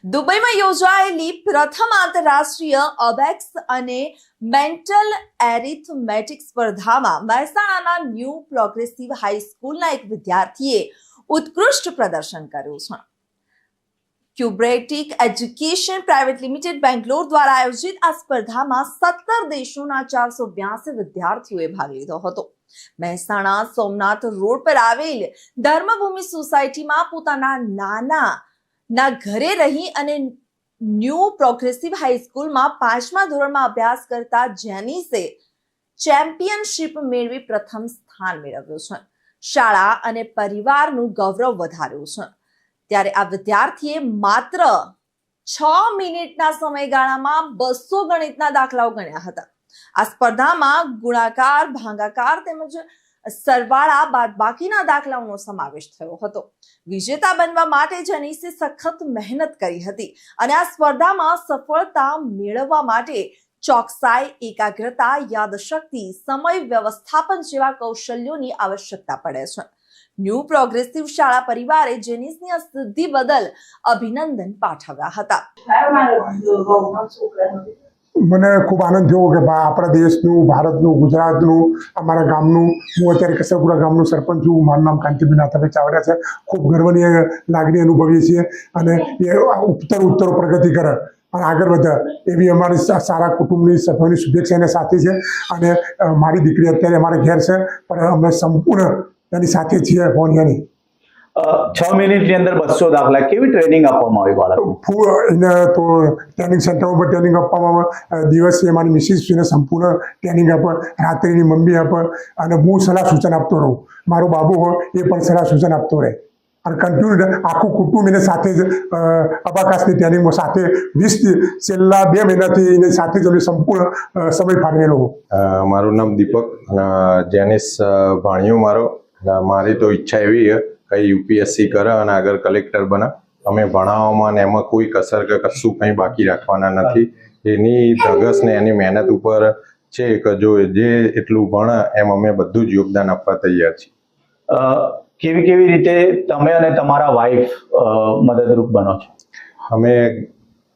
દુબઈમાં યોજાયેલી પ્રથમ આંતરરાષ્ટ્રીય અબેક્સ અને મેન્ટલ એરિથમેટિક સ્પર્ધામાં મહેસાણાના ન્યૂ પ્રોગ્રેસિવ હાઈસ્કૂલના એક વિદ્યાર્થીએ ઉત્કૃષ્ટ પ્રદર્શન કર્યું છે. ક્યુબ્રેટિક એજ્યુકેશન પ્રાઇવેટ લિમિટેડ બેંગ્લોર દ્વારા આયોજિત આ સ્પર્ધામાં 17 દેશોના 482 વિદ્યાર્થીઓએ ભાગ લીધો હતો. મહેસાણા સોમનાથ રોડ પર આવેલ ધર્મભૂમિ સોસાયટીમાં પોતાના નાના ઘરે રહી અને ન્યૂ પ્રોગ્રેસિવ હાઈસ્કૂલમાં 5મા ધોરણમાં અભ્યાસ કરતા જેનિસે ચેમ્પિયનશિપ મેળવી પ્રથમ સ્થાન મેળવ્યું છે. શાળા અને પરિવારનું ગૌરવ વધાર્યું છે. ત્યારે આ વિદ્યાર્થીએ માત્ર 6 મિનિટના સમયગાળામાં 200 ગણિતના દાખલાઓ ગણ્યા હતા. આ સ્પર્ધામાં ગુણાકાર, ભાગાકાર તેમજ સરવાળા બાદબાકીના દાખલાઓનો સમાવેશ થયો હતો. વિજેતા બનવા માટે જેનિસે સખત મહેનત કરી હતી અને આ સ્પર્ધામાં સફળતા મેળવવા માટે ચોકસાઈ, એકાગ્રતા, યાદશક્તિ, સમય વ્યવસ્થાપન જેવા કૌશલ્યોની આવશ્યકતા પડે છે. ન્યૂ પ્રોગ્રેસિવ શાળા પરિવારે જેનિસની આ સિદ્ધિ બદલ અભિનંદન પાઠવ્યા હતા. મને ખૂબ આનંદ થયો કે આપણા દેશનું, ભારતનું, ગુજરાતનું, અમારા ગામનું, હું અત્યારે કસરપુરા ગામનું સરપંચ છું. મારું નામ કાંતિબેન નાથાભાઈ ચાવડા છે. ખૂબ ગર્વની લાગણી અનુભવીએ છીએ અને એ ઉત્તર પ્રગતિ કરે અને આગળ વધે એવી અમારી સારા કુટુંબની સભ્યોની શુભેચ્છા એને સાથે છે. અને મારી દીકરી અત્યારે અમારા ઘેર છે, પણ અમે સંપૂર્ણ એની સાથે છીએ. એની 6 મિનિટની અંદર 200 દાખલા. કેવી ટ્રેનિંગ આપવામાં આવી બાળકો? એને તો ટ્રેનિંગ સેન્ટર ઉપર ટ્રેનિંગ આપવામાં આવે. દિવસે મારી મિસિસ એને સંપૂર્ણ ટ્રેનિંગ આપે, રાત્રિની મમ્મી આપે અને હું સલાહ સૂચન આપતો રહું. મારો બાબુ હોય એ પણ સલાહ સૂચન આપતો રહે અને કન્ટિન્યુ આખું કુટુંબ એને સાથે જ અબાકાસની ટ્રેનિંગમાં સાથે છેલ્લા 2 મહિનાથી એની સાથે જ અમે સંપૂર્ણ સમય ફાળવેલો. મારું નામ દીપક, જેનિસ ભાણિયો મારો. મારી તો ઈચ્છા એવી છે કઈ યુપીએસસી કરે અને આગળ કલેક્ટર બને. અમે ભણાવવામાં ને એમાં કોઈ કસર કે કશું કંઈ બાકી રાખવાના નથી. એની ધગસ ને એની મહેનત ઉપર છે કે જો જે એટલું ભણે એમ અમે બધું જ યોગદાન આપવા તૈયાર છીએ. કેવી રીતે તમે અને તમારા વાઈફ મદદરૂપ બનો છો? અમે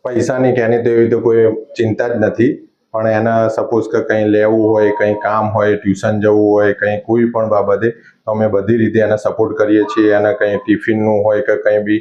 પૈસાની કે એની તો એવી તો કોઈ ચિંતા જ નથી, પણ એના સપોઝ કે કંઈ લેવું હોય, કંઈ કામ હોય, ટ્યુશન જવું હોય, કંઈ કોઈ પણ બાબતે અમે બધી રીતે એને સપોર્ટ કરીએ છીએ. એને કંઈ ટિફિનનું હોય કે કંઈ બી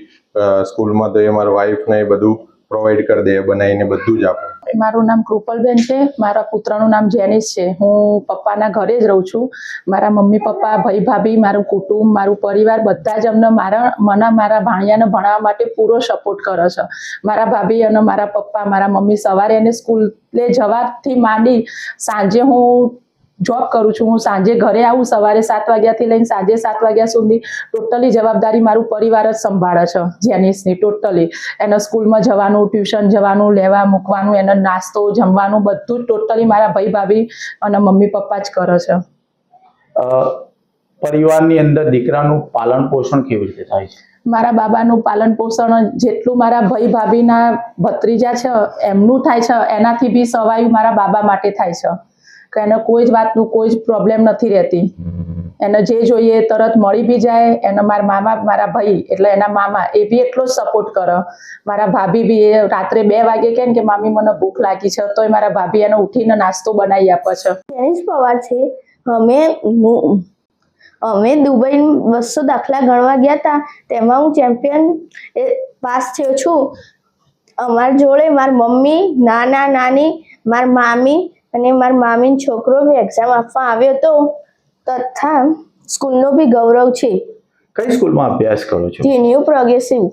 સ્કૂલમાં તો એ મારા વાઈફને એ બધું પ્રોવાઈડ કરી દે, બનાવીને બધું જ આપે. મારું નામ કૃપલબેન છે. મારા પુત્રનું નામ જેનિસ છે. હું પપ્પાના ઘરે જ રહું છું. મારા મમ્મી પપ્પા, ભાઈ ભાભી, મારું કુટુંબ, મારું પરિવાર બધા જ અમને મારા ભાણિયાને ભણાવવા માટે પૂરો સપોર્ટ કરે છે. મારા ભાભી અને મારા પપ્પા, મારા મમ્મી સવારે એને સ્કૂલે જવાથી માંડી સાંજે હું જોબ કરું છું. હું સાંજે ઘરે આવું સવારે 7 વાગ્યાથી લઈને સાંજે 7 વાગ્યા સુધી ટોટલી જવાબદારી મારું પરિવાર જ સંભાળે છે. જેનિસની ટોટલી એને સ્કૂલમાં જવાનું, ટ્યુશન જવાનું, લેવા મૂકવાનું, એને નાસ્તો, જમવાનું બધું જ ટોટલી મારા ભાઈ ભાભી અને મમ્મી પપ્પા જ કરે છે. પરિવારની અંદર દીકરાનું પાલન પોષણ કેવી રીતે થાય છે? મારા બાબાનું પાલન પોષણ જેટલું મારા ભાઈ ભાભીના ભત્રીજા છે એમનું થાય છે, એનાથી બી સવાયું મારા બાબા માટે થાય છે. કે એને કોઈ જ વાતનું કોઈ જ પ્રોબ્લેમ નથી રહેતી. એને જે જોઈએ તરત મળી બી જાય. એને મારા મામા, મારા ભાઈ એટલે એના મામા એ બી એટલો જ સપોર્ટ કરે. મારા ભાભી બી એ રાત્રે 2 વાગે કહે કે મામી મને ભૂખ લાગી છે, તોય મારા ભાભી એને ઉઠીને નાસ્તો બનાવી આપે છે. જેનિસ પવાર છે. અમે દુબઈ 200 દાખલા ગણવા ગયા હતા, તેમાં હું ચેમ્પિયન પાસ થયો છું. અમારી જોડે મારી મમ્મી, નાના નાની, મારી મામી અને મારા મામીનો છોકરો બી એક્ઝામ આપવા આવ્યો હતો તથા સ્કૂલનો બી ગૌરવ છે. કઈ સ્કૂલમાં અભ્યાસ કરો છો? New progressive.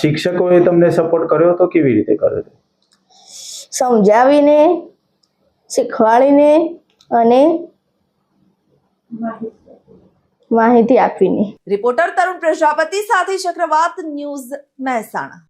શિક્ષકોએ તમને સપોર્ટ કર્યો તો કેવી રીતે કર્યો? સમજાવીને, શીખવાડીને અને માહિતી આપીને. રિપોર્ટર તરુણ પ્રજાપતિ સાથે ચક્રવાત ન્યૂઝ, મહેસાણા.